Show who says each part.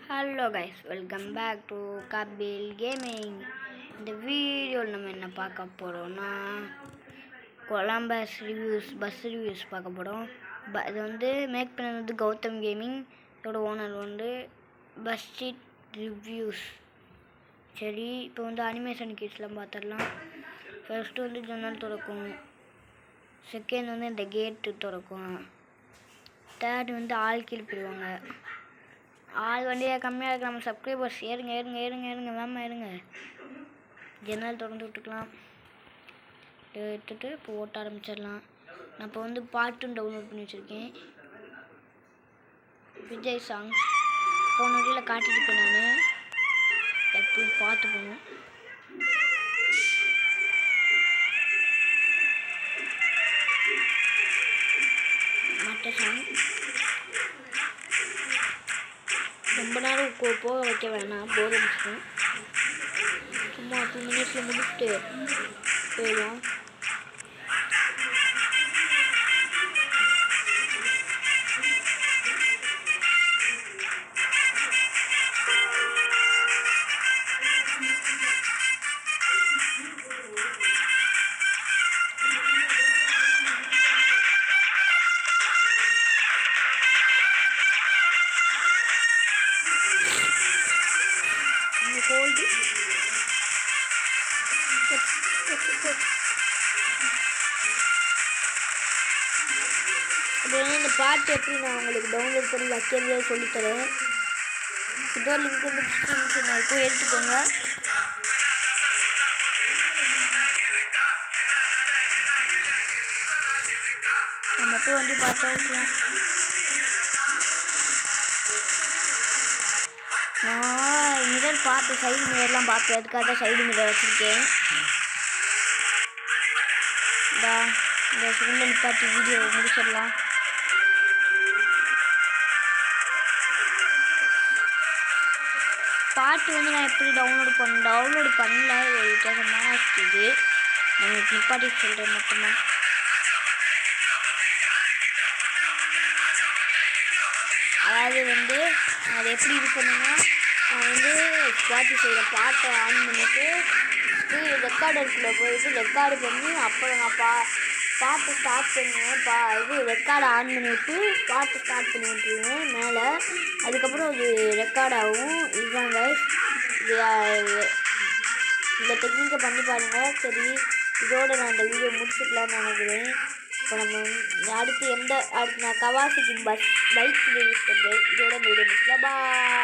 Speaker 1: Hello guys, welcome back to Kapil Gaming. இந்த வீடியோவில் நம்ம என்ன பார்க்க போகிறோம்னா கொலம்பஸ் பஸ் ரிவ்யூஸ் பார்க்க போகிறோம். இது வந்து மேக் பண்ணது கௌதம் கேமிங். இதோட ஓனர் வந்து பஸ் ரிவ்யூஸ். சரி, இப்போ வந்து அனிமேஷன் கிட்ஸ்லாம் பார்த்துடலாம். ஃபர்ஸ்ட்டு வந்து ஜன்னல் திறக்கும், செகண்ட் வந்து இந்த கேட்டு திறக்கும், தேர்ட் வந்து ஆள் கீழ் போயிடுவாங்க. ஆள் வண்டியாக கம்மியாக இருக்குது. நம்ம சப்ஸ்கிரைபர்ஸ் ஏறுங்க வேமா ஏறுங்க. ஜன்னல் திறந்து விட்டுக்கலாம். எடுத்துகிட்டு இப்போ ஓட்ட ஆரம்பிச்சிடலாம். நான் இப்போ வந்து பாட்டும் டவுன்லோட் பண்ணி வச்சுருக்கேன். விஜய் சாங் போன வழியில் காட்டிட்டு நான் எப்பயும் பார்த்து போகணும். மற்ற சாங் ரொம்ப நேரம் போக வைக்க வேணாம், போர் அடிச்சிடும். சும்மா 2 மினிட்ஸில் முடிச்சுட்டு போயிடலாம். அப்புறம் இந்த பாட்டு எப்படி நான் உங்களுக்கு டவுன்லோட் பண்ணி வைக்கிறதே சொல்லித்தரேன். இதோ லிங்க் வந்து டிஸ்கிரிப்ஷனில் இருக்கும், எடுத்துக்கோங்க. நான் மட்டும் வந்து பார்த்தா இருக்கலாம். நான் மிரர் பார்த்து சைடு மிரர்லாம் பார்ப்பேன். அதுக்காக தான் சைடு மிரர் வச்சுருக்கேன். இந்த செகண்ட் நிப்பாட்டி வீடியோ முடிச்சிடலாம். பாட்டு வந்து நான் எப்படி டவுன்லோட் பண்ணல, ஒரு வித்தியாசமான இது. நான் நிப்பாட்டி சொல்கிறேன் மட்டும்தான். அதாவது வந்து அது எப்படி இருக்கணும்னா, நான் வந்து பாட்டு செய்கிற பாட்டை ஆன் பண்ணிவிட்டு ரெக்கார்டருக்குள்ளே போயிட்டு ரெக்கார்டு பண்ணி அப்புறம் நான் பாட்டு ஸ்டார்ட் பண்ணுவேன். இது ரெக்கார்டை ஆன் பண்ணிவிட்டு பாட்டு ஸ்டார்ட் பண்ணி விட்டுருவேன் மேலே. அதுக்கப்புறம் அது ரெக்கார்ட் ஆகும். இதுதாங்க இந்த டெக்னிக்கை பண்ணி பாருங்கள். சரி, இதோடு நான் இந்த வீடியோ முடிச்சுக்கலான்னு நினைக்கிறேன். இப்போ நம்ம அடுத்து நான் கவாசிக்கு பைக் யூஸ் பண்ணுறேன். இதோட வீடியோ முடிச்சுக்கலாம். பாய்.